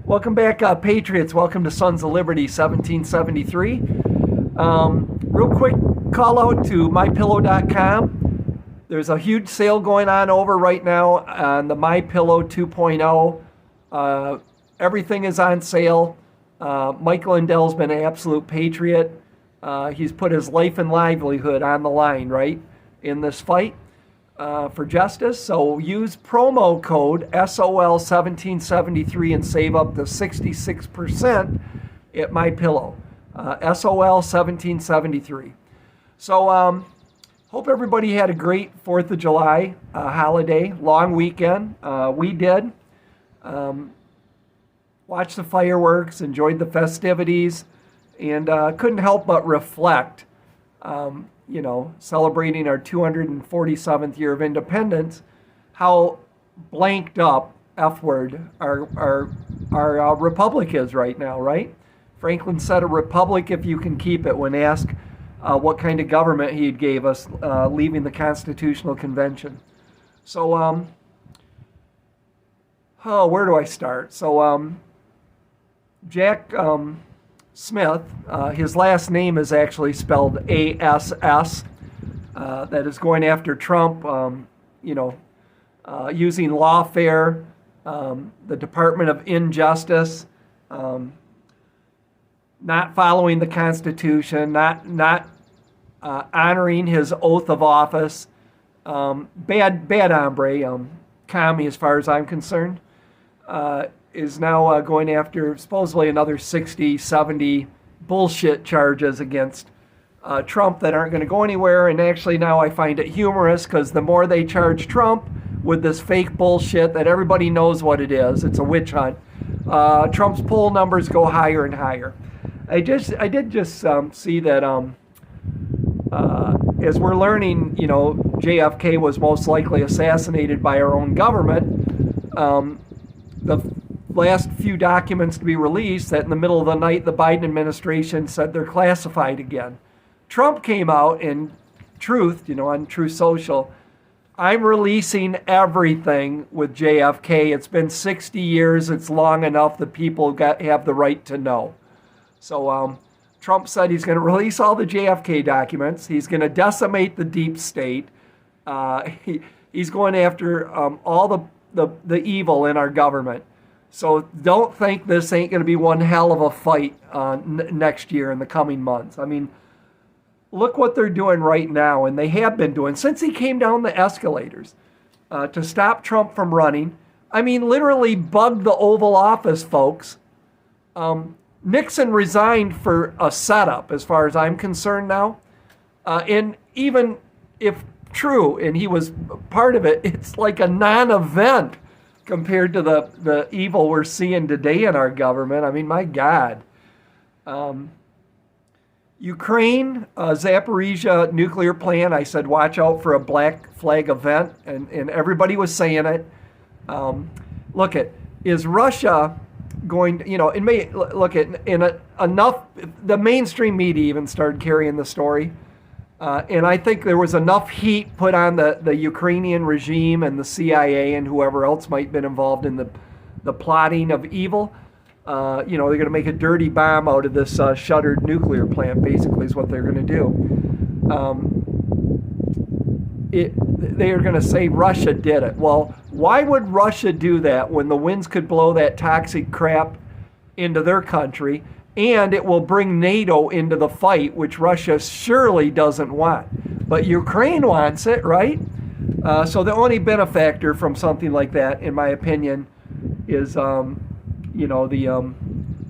Welcome back, Patriots. Welcome to Sons of Liberty 1773. Real quick call out to mypillow.com. There's a huge sale going on over right now on the MyPillow 2.0. Everything is on sale. Mike Lindell's been an absolute patriot. He's put his life and livelihood on the line, right, in this fight for justice. So use promo code SOL1773 and save up to 66% at MyPillow. SOL1773. So hope everybody had a great 4th of July holiday, long weekend. We did. Watched the fireworks, enjoyed the festivities, and couldn't help but reflect, celebrating our 247th year of independence, how blanked up, F-word, our republic is right now, right? Franklin said a republic if you can keep it when asked what kind of government he gave us leaving the Constitutional Convention. So, where do I start? So, Jack Smith, his last name is actually spelled ASS, that is going after Trump, using lawfare, the Department of Injustice, not following the Constitution, not honoring his oath of office. Bad hombre, commie as far as I'm concerned, is now going after supposedly another 60, 70 bullshit charges against Trump that aren't going to go anywhere. And actually now I find it humorous because the more they charge Trump with this fake bullshit that everybody knows what it is, it's a witch hunt, Trump's poll numbers go higher and higher. I did just see that as we're learning, JFK was most likely assassinated by our own government. The last few documents to be released that in the middle of the night the Biden administration said they're classified again. Trump came out in Truth, on Truth Social, I'm releasing everything with JFK. It's been 60 years. It's long enough that people have the right to know. So Trump said he's going to release all the JFK documents. He's going to decimate the deep state. He's going after all the evil in our government. So don't think this ain't going to be one hell of a fight next year in the coming months. I mean, look what they're doing right now, and they have been doing since he came down the escalators to stop Trump from running. I mean, literally bugged the Oval Office, folks. Nixon resigned for a setup, as far as I'm concerned now. And even if true, and he was part of it, it's like a non-event compared to the evil we're seeing today in our government. I mean, my God. Ukraine, Zaporizhia nuclear plant, I said, watch out for a black flag event, and everybody was saying it. Is Russia going to, it may look at enough, the mainstream media even started carrying the story. And I think there was enough heat put on the Ukrainian regime and the CIA and whoever else might have been involved in the plotting of evil. They're going to make a dirty bomb out of this shuttered nuclear plant, basically, is what they're going to do. They are going to say Russia did it. Well, why would Russia do that when the winds could blow that toxic crap into their country, and it will bring NATO into the fight, which Russia surely doesn't want. But Ukraine wants it, right? So the only benefactor from something like that, in my opinion, is the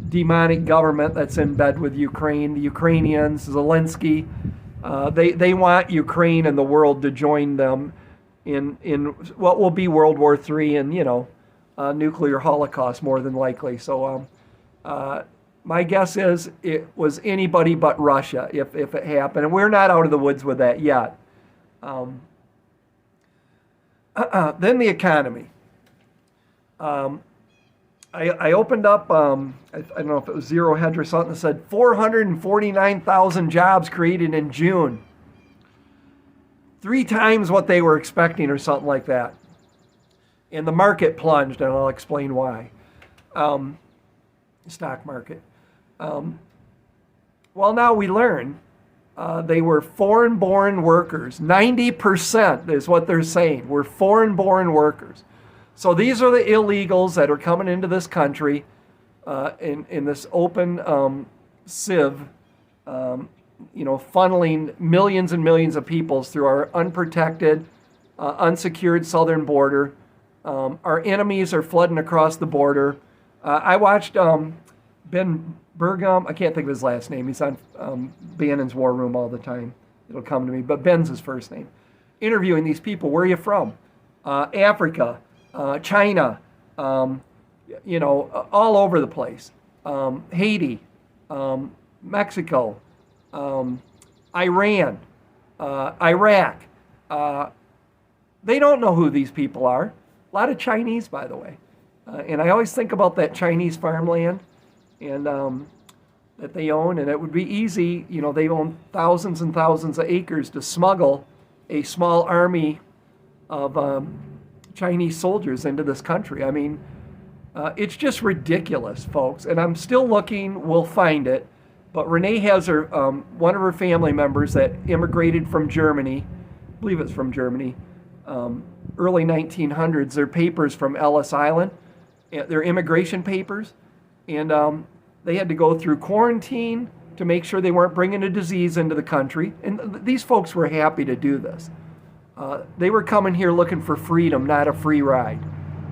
demonic government that's in bed with Ukraine, the Ukrainians, Zelensky. They want Ukraine and the world to join them in what will be World War III and, nuclear holocaust, more than likely. So my guess is it was anybody but Russia if it happened. And we're not out of the woods with that yet. Then the economy. I opened up, I don't know if it was Zero Hedge or something, that said 449,000 jobs created in June. 3 times what they were expecting or something like that. And the market plunged, and I'll explain why. stock market. Well, now we learn they were foreign-born workers. 90% is what they're saying. We're foreign-born workers. So these are the illegals that are coming into this country in this open sieve, funneling millions and millions of people through our unprotected, unsecured southern border. Our enemies are flooding across the border. I watched Ben Burgum, I can't think of his last name. He's on Bannon's War Room all the time. It'll come to me, but Ben's his first name. Interviewing these people. Where are you from? Africa, China, all over the place. Haiti, Mexico, Iran, Iraq. They don't know who these people are. A lot of Chinese, by the way. And I always think about that Chinese farmland and that they own, and it would be easy, they own thousands and thousands of acres to smuggle a small army of Chinese soldiers into this country. I mean, it's just ridiculous, folks. And I'm still looking, we'll find it. But Renee has her, one of her family members that immigrated from Germany, I believe it's from Germany, early 1900s, their papers from Ellis Island, their immigration papers. And they had to go through quarantine to make sure they weren't bringing a disease into the country. And these folks were happy to do this. They were coming here looking for freedom, not a free ride.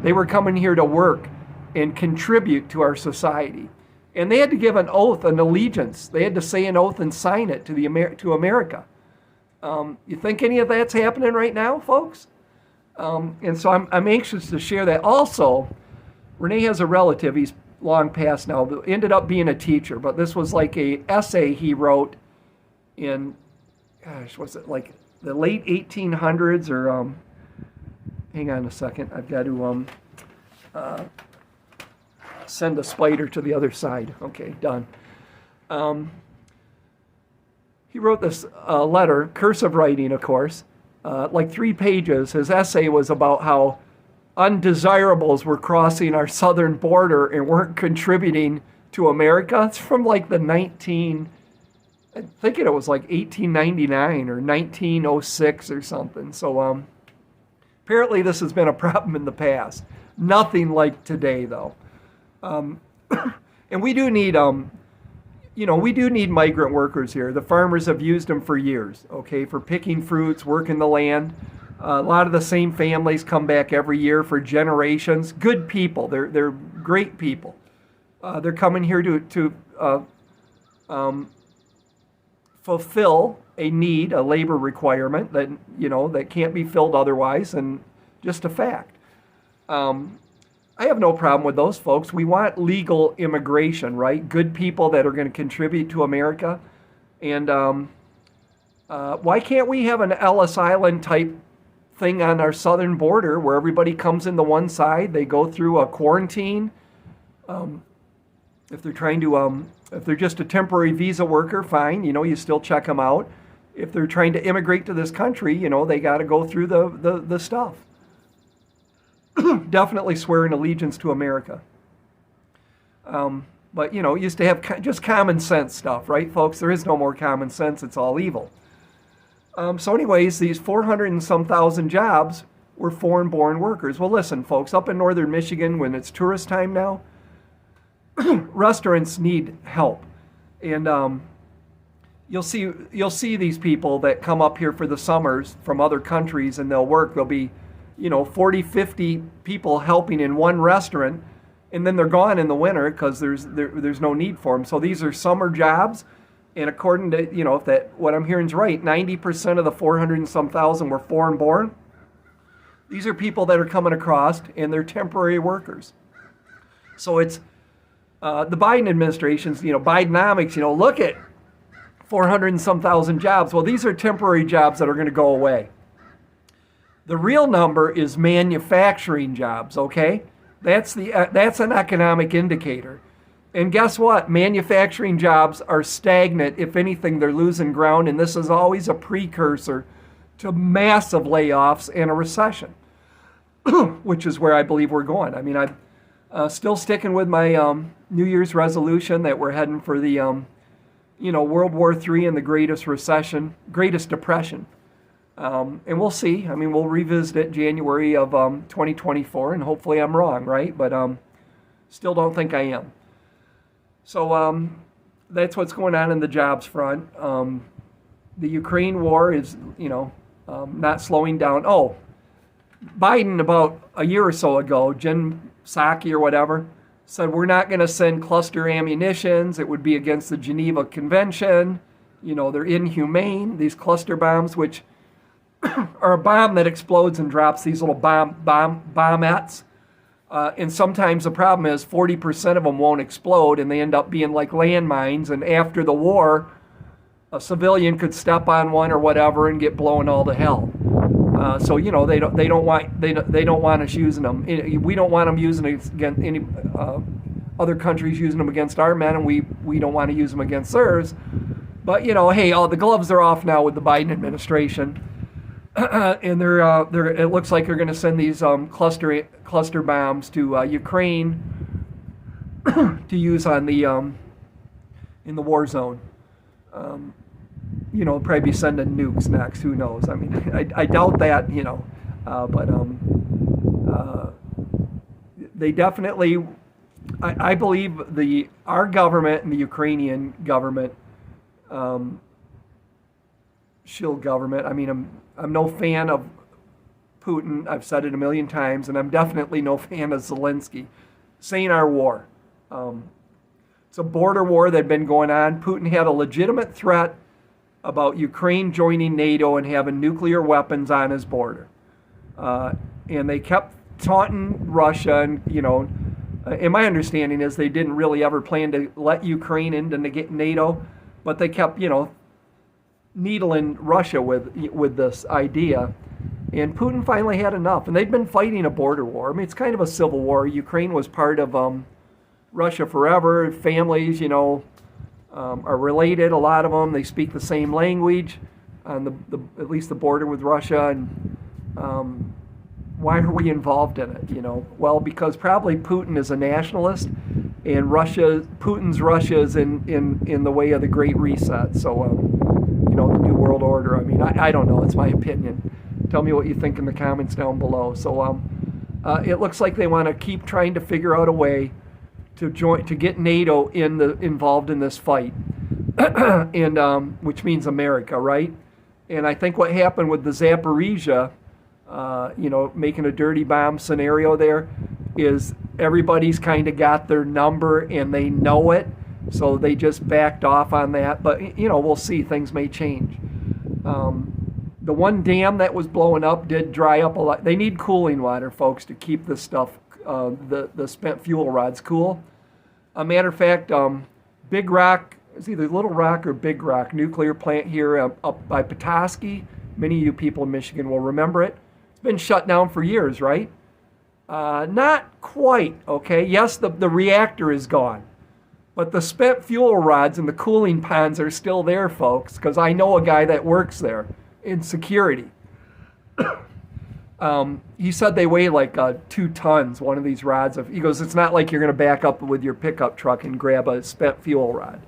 They were coming here to work and contribute to our society. And they had to give an oath, an allegiance. They had to say an oath and sign it to America. You think any of that's happening right now, folks? And so I'm anxious to share that. Also, Renee has a relative, he's long past now, but ended up being a teacher, but this was like a essay he wrote in, was it like the late 1800s or, hang on a second, I've got to send a spider to the other side. Okay, done. He wrote this letter, cursive writing, of course, like 3 pages. His essay was about how undesirables were crossing our southern border and weren't contributing to America. It's from like the I'm thinking it was like 1899 or 1906 or something. So apparently this has been a problem in the past. Nothing like today, though. And we do need, we do need migrant workers here. The farmers have used them for years, okay, for picking fruits, working the land. A lot of the same families come back every year for generations. Good people. They're great people. They're coming here to fulfill a need, a labor requirement that that can't be filled otherwise, and just a fact. I have no problem with those folks. We want legal immigration, right? Good people that are going to contribute to America. And why can't we have an Ellis Island type thing on our southern border where everybody comes in the one side, they go through a quarantine. If they're trying to, if they're just a temporary visa worker, fine, you still check them out. If they're trying to immigrate to this country, they got to go through the stuff. Definitely swearing allegiance to America. But, used to have just common sense stuff, right, folks? There is no more common sense. It's all evil. So anyways, these 400 and some thousand jobs were foreign-born workers. Well, listen, folks, up in northern Michigan, when it's tourist time now, restaurants need help. And you'll see these people that come up here for the summers from other countries, and they'll work. There'll be 40, 50 people helping in one restaurant, and then they're gone in the winter because there's no need for them. So these are summer jobs, and according to, if what I'm hearing is right, 90% of the 400 and some thousand were foreign born. These are people that are coming across, and they're temporary workers. So it's the Biden administration's, Bidenomics, look at 400 and some thousand jobs. Well, these are temporary jobs that are going to go away. The real number is manufacturing jobs, okay? That's an economic indicator. And guess what? Manufacturing jobs are stagnant. If anything, they're losing ground, and this is always a precursor to massive layoffs and a recession, which is where I believe we're going. I mean, Still sticking with my New Year's resolution that we're heading for the World War III and the Greatest Depression. And we'll see. I mean, we'll revisit it January of 2024, and hopefully I'm wrong, right? But still don't think I am. So that's what's going on in the jobs front. The Ukraine war is, not slowing down. Oh, Biden about a year or so ago, Jen Psaki or whatever, said we're not going to send cluster ammunitions. It would be against the Geneva Convention. They're inhumane. These cluster bombs, which are a bomb that explodes and drops these little bombettes. And sometimes the problem is 40% of them won't explode, and they end up being like landmines. And after the war, a civilian could step on one or whatever and get blown all to hell. So they don't want us using them. We don't want them using it against any other countries using them against our men, and we don't want to use them against theirs. But hey, all the gloves are off now with the Biden administration, and they're it looks like they're going to send these cluster bombs to Ukraine to use on the in the war zone. Probably be sending nukes next. Who knows? I mean, I doubt that. But they definitely. I believe our government and the Ukrainian government, shill government. I mean, I'm no fan of Putin. I've said it a million times, and I'm definitely no fan of Zelensky. Saying our war. It's a border war that had been going on. Putin had a legitimate threat about Ukraine joining NATO and having nuclear weapons on his border. And they kept taunting Russia, and my understanding is they didn't really ever plan to let Ukraine into NATO, but they kept, needling Russia with this idea. And Putin finally had enough, and they'd been fighting a border war. I mean, it's kind of a civil war. Ukraine was part of Russia forever. Families, are related. A lot of them, they speak the same language on at least the border with Russia. And why are we involved in it? Well, because probably Putin is a nationalist, and Putin's Russia is in the way of the Great Reset. So, the New World Order. I mean, I don't know. It's my opinion. Tell me what you think in the comments down below. So, it looks like they want to keep trying to figure out a way to get NATO involved in this fight, and which means America, right? And I think what happened with the Zaporizhia, making a dirty bomb scenario there, is everybody's kind of got their number and they know it, so they just backed off on that. But we'll see. Things may change. The one dam that was blowing up did dry up a lot. They need cooling water, folks, to keep this stuff. The spent fuel rods cool. A matter of fact, Big Rock, it's either Little Rock or Big Rock nuclear plant here up by Petoskey. Many of you people in Michigan will remember it. It's been shut down for years, right? Not quite, okay? Yes, the reactor is gone. But the spent fuel rods and the cooling ponds are still there, folks, because I know a guy that works there in security. He said they weigh like 2 tons, one of these rods. He goes, it's not like you're going to back up with your pickup truck and grab a spent fuel rod.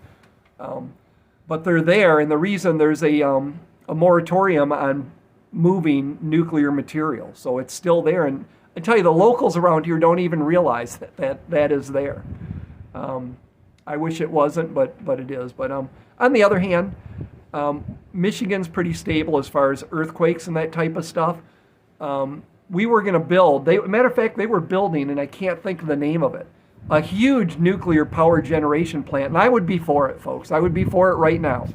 But they're there, and the reason there's a moratorium on moving nuclear material. So it's still there. And I tell you, the locals around here don't even realize that is there. I wish it wasn't, but it is. But on the other hand, Michigan's pretty stable as far as earthquakes and that type of stuff. We were going to build, matter of fact, they were building, and I can't think of the name of it, a huge nuclear power generation plant. And I would be for it, folks. I would be for it right now.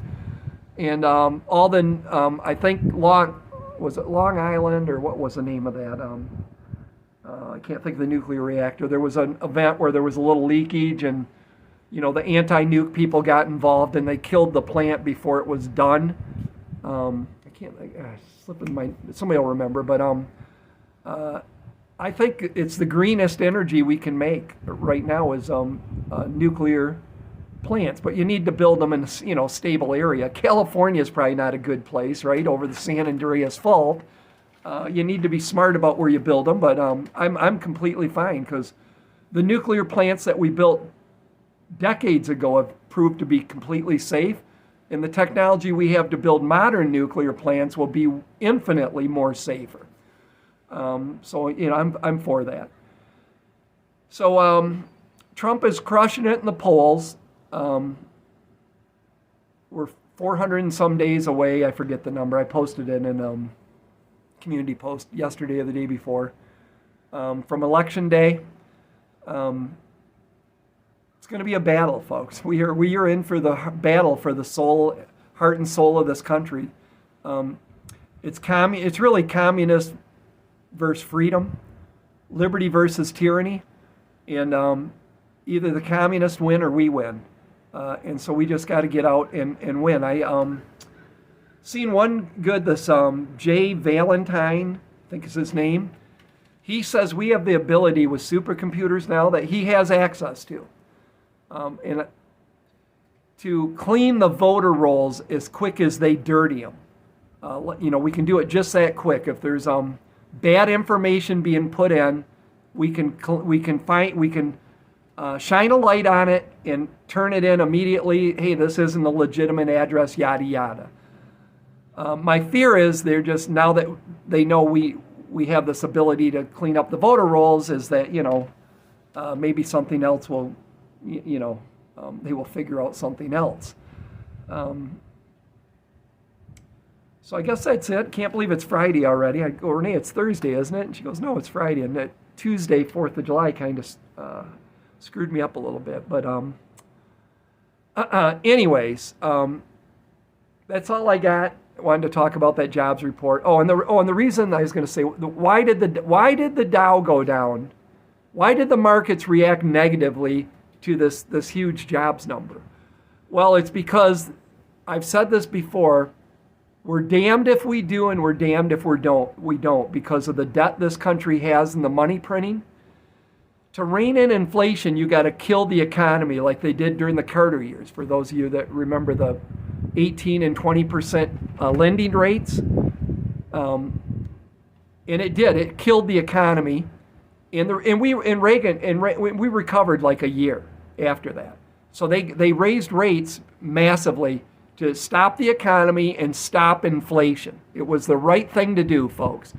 And I think was it Long Island, or what was the name of that? I can't think of the nuclear reactor. There was an event where there was a little leakage, and the anti-nuke people got involved, and they killed the plant before it was done. Somebody will remember, but I think it's the greenest energy we can make right now is nuclear plants, but you need to build them in a stable area. California is probably not a good place, right, over the San Andreas Fault. You need to be smart about where you build them, but I'm completely fine, because The nuclear plants that we built decades ago have proved to be completely safe, and the technology we have to build modern nuclear plants will be infinitely more safer. So I'm for that. So Trump is crushing it in the polls. We're 400 and some days away. I forget the number. I posted it in community post yesterday or the day before from election day. It's going to be a battle, folks. We are in for the battle for the soul, heart and soul of this country. It's really communist versus freedom, liberty versus tyranny, and either the communists win or we win. And so we just got to get out and win. I seen one good, this Jay Valentine, I think is his name. He says we have the ability with supercomputers now that he has access to. And to clean the voter rolls as quick as they dirty them. We can do it just that quick. If there's bad information being put in, we can shine a light on it and turn it in immediately. Hey, this isn't a legitimate address, yada yada. My fear is they're just, now that they know we have this ability to clean up the voter rolls, is that maybe something else will. They will figure out something else. So I guess that's it. Can't believe it's Friday already. I go, Renee, it's Thursday, isn't it? And she goes, no, it's Friday. And that Tuesday, 4th of July, kind of screwed me up a little bit. But anyways, that's all I got. I wanted to talk about that jobs report. And the reason I was going to say, why did the Dow go down? Why did the markets react negatively to this huge jobs number? Well, it's because, I've said this before, we're damned if we do and we're damned if we don't, because of the debt this country has and the money printing. To rein in inflation, you got to kill the economy like they did during the Carter years. For those of you that remember the 18 and 20% lending rates, and it did. It killed the economy. And we recovered like a year after that. So they raised rates massively to stop the economy and stop inflation. It was the right thing to do, folks.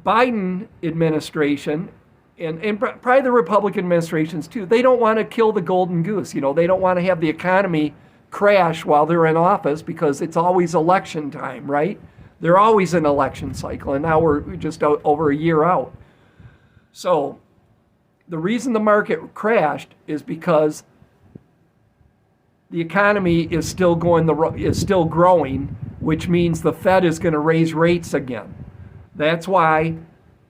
Biden administration and probably the Republican administrations too, they don't want to kill the golden goose. They don't want to have the economy crash while they're in office, because it's always election time, right? They're always in election cycle, and now we're just over a year out. So the reason the market crashed is because the economy is still growing, which means the Fed is going to raise rates again. That's why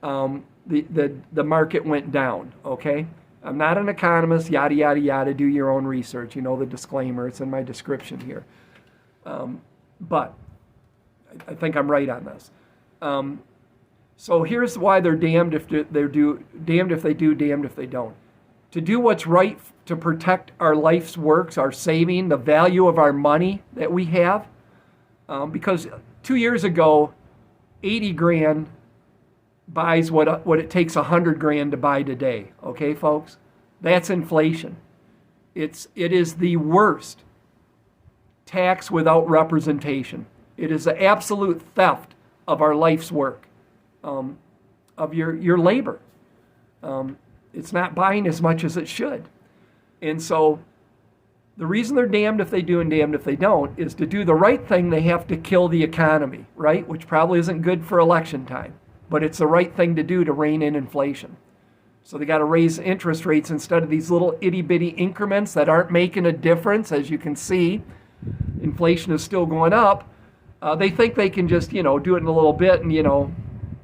the market went down. Okay, I'm not an economist. Yada yada yada. Do your own research. The disclaimer. It's in my description here. But I think I'm right on this. So here's why they're damned if they do, damned if they don't. To do what's right to protect our life's works, our saving, the value of our money that we have. Because 2 years ago, 80 grand buys what it takes 100 grand to buy today. Okay, folks? That's inflation. It is the worst tax without representation. It is the absolute theft of our life's work. Of your labor. It's not buying as much as it should. And so the reason they're damned if they do and damned if they don't is to do the right thing, they have to kill the economy, right? Which probably isn't good for election time, but it's the right thing to do to rein in inflation. So they got to raise interest rates instead of these little itty-bitty increments that aren't making a difference. As you can see, inflation is still going up. They think they can just, do it in a little bit and,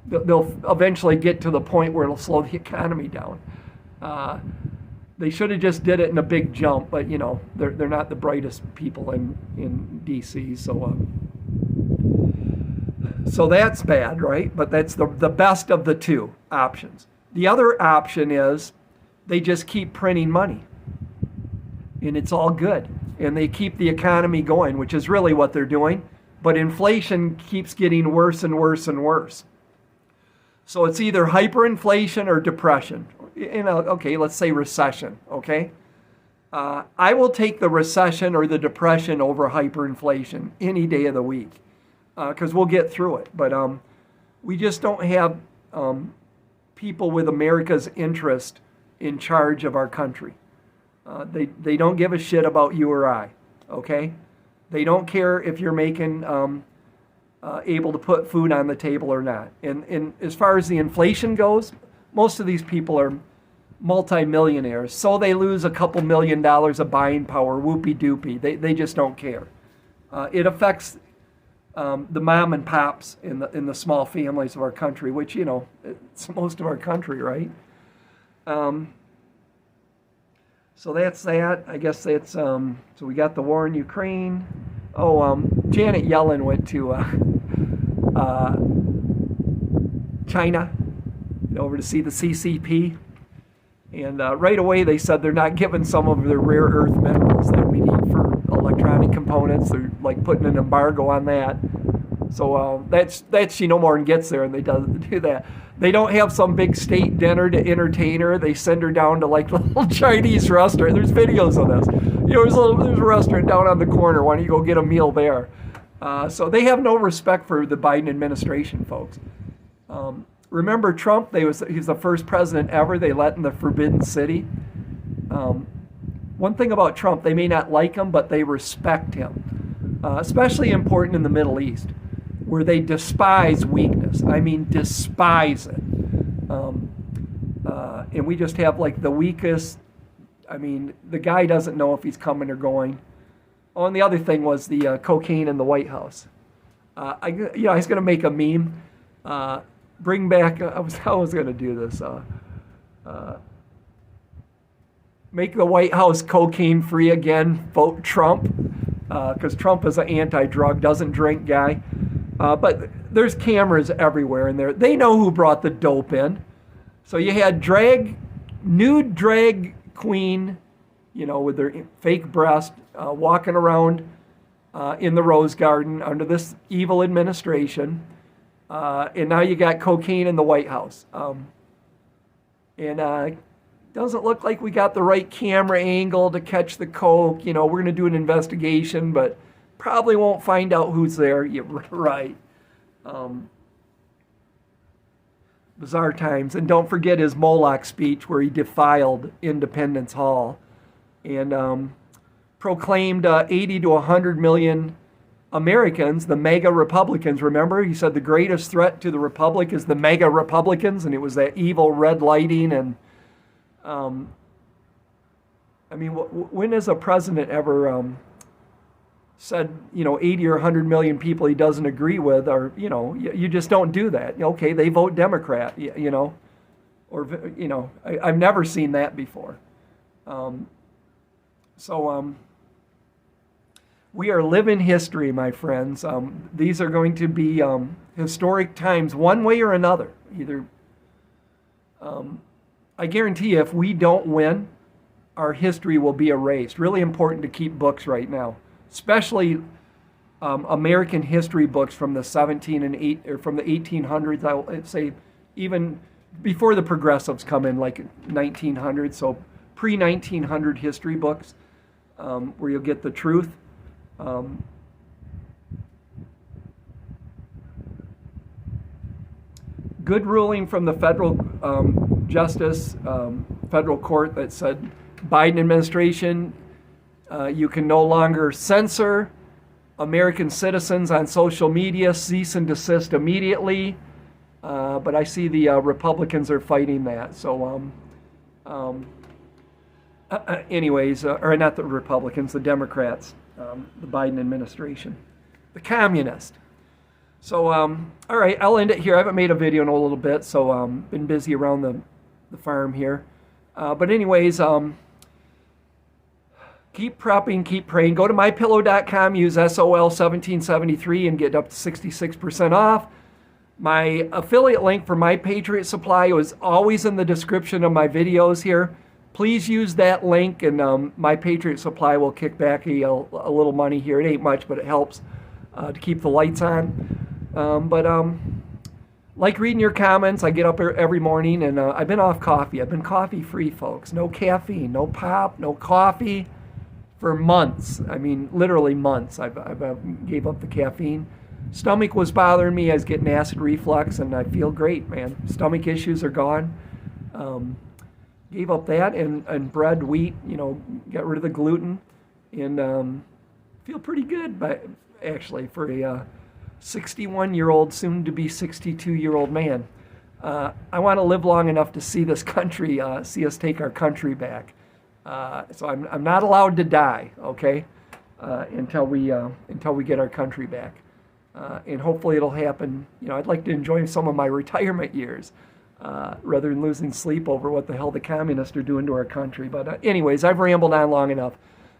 they'll eventually get to the point where it'll slow the economy down. They should have just did it in a big jump, but they're not the brightest people in DC, so that's bad, right? But that's the best of the two options. The other option is they just keep printing money, and it's all good, and they keep the economy going, which is really what they're doing. But inflation keeps getting worse and worse and worse. So it's either hyperinflation or depression. okay, let's say recession, okay? I will take the recession or the depression over hyperinflation any day of the week, because we'll get through it. But we just don't have people with America's interest in charge of our country. They don't give a shit about you or I, okay? They don't care if you're making able to put food on the table or not. And as far as the inflation goes, most of these people are multimillionaires, so they lose a couple $1 million of buying power, whoopie-doopie. They just don't care. It affects the mom and pops in the small families of our country, which, it's most of our country, right? So that's that. I guess that's, so we got the war in Ukraine. Janet Yellen went to China, over to see the CCP. And right away they said they're not giving some of their rare earth minerals that we need for electronic components. They're like putting an embargo on that. So that's she no more and gets there, and they do that. They don't have some big state dinner to entertain her. They send her down to like a little Chinese restaurant. There's videos of this. There's a restaurant down on the corner. Why don't you go get a meal there? So they have no respect for the Biden administration, folks. Remember Trump? He's the first president ever they let in the Forbidden City. One thing about Trump, they may not like him, but they respect him. Especially important in the Middle East, where they despise weakness. I mean, despise it. And we just have like the weakest. I mean, the guy doesn't know if he's coming or going. Oh, and the other thing was the cocaine in the White House. I was going to make a meme. Bring back. I was going to do this. Make the White House cocaine free again. Vote Trump, because Trump is an anti-drug, doesn't drink guy. But there's cameras everywhere in there. They know who brought the dope in. So you had nude drag queen, with their fake breast, walking around in the Rose Garden under this evil administration. And now you got cocaine in the White House. And doesn't look like we got the right camera angle to catch the coke. We're going to do an investigation, but probably won't find out who's there. Yeah, right. Bizarre times. And don't forget his Moloch speech where he defiled Independence Hall and proclaimed 80 to 100 million Americans, the MAGA Republicans. Remember, he said the greatest threat to the Republic is the MAGA Republicans, and it was that evil red lighting. And when has a president ever said, 80 or 100 million people he doesn't agree with, or, you just don't do that. Okay, they vote Democrat, or, I've never seen that before. We are living history, my friends. These are going to be historic times, one way or another. Either, I guarantee you, if we don't win, our history will be erased. Really important to keep books right now, especially American history books from the from the 1800s. I would say even before the progressives come in, like 1900. So pre-1900 history books, where you'll get the truth. Good ruling from the federal justice, federal court that said Biden administration, you can no longer censor American citizens on social media, cease and desist immediately. But I see the Republicans are fighting that. So, anyways, or not the Republicans, the Democrats. The Biden administration, the communist. So, all right, I'll end it here. I haven't made a video in a little bit, so been busy around the farm here. But anyways, keep prepping, keep praying. Go to mypillow.com, use SOL1773 and get up to 66% off. My affiliate link for My Patriot Supply was always in the description of my videos here. Please use that link, and My Patriot Supply will kick back a little money here. It ain't much, but it helps to keep the lights on. like reading your comments. I get up every morning, and I've been off coffee. I've been coffee-free, folks. No caffeine, no pop, no coffee for months. I mean, literally months. I've gave up the caffeine. Stomach was bothering me. I was getting acid reflux, and I feel great, man. Stomach issues are gone. Gave up that, and bread, wheat, got rid of the gluten, and feel pretty good, but actually, for a 61-year-old, soon to be 62-year-old man. I want to live long enough to see this country, see us take our country back. So I'm not allowed to die, okay, until we get our country back. And hopefully it'll happen. I'd like to enjoy some of my retirement years rather than losing sleep over what the hell the communists are doing to our country. But anyways, I've rambled on long enough.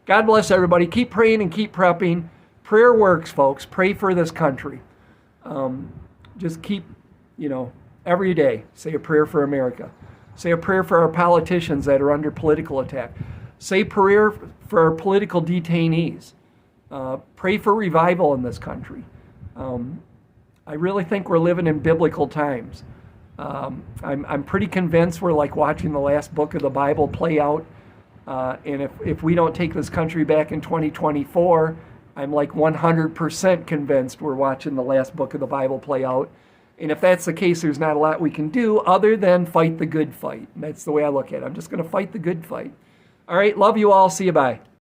God bless everybody. Keep praying and keep prepping. Prayer works, folks. Pray for this country. Just keep, every day, say a prayer for America. Say a prayer for our politicians that are under political attack. Say a prayer for our political detainees. Pray for revival in this country. I really think we're living in biblical times. I'm pretty convinced we're like watching the last book of the Bible play out. And if we don't take this country back in 2024, I'm like 100% convinced we're watching the last book of the Bible play out. And if that's the case, there's not a lot we can do other than fight the good fight. And that's the way I look at it. I'm just going to fight the good fight. All right, love you all. See you, bye.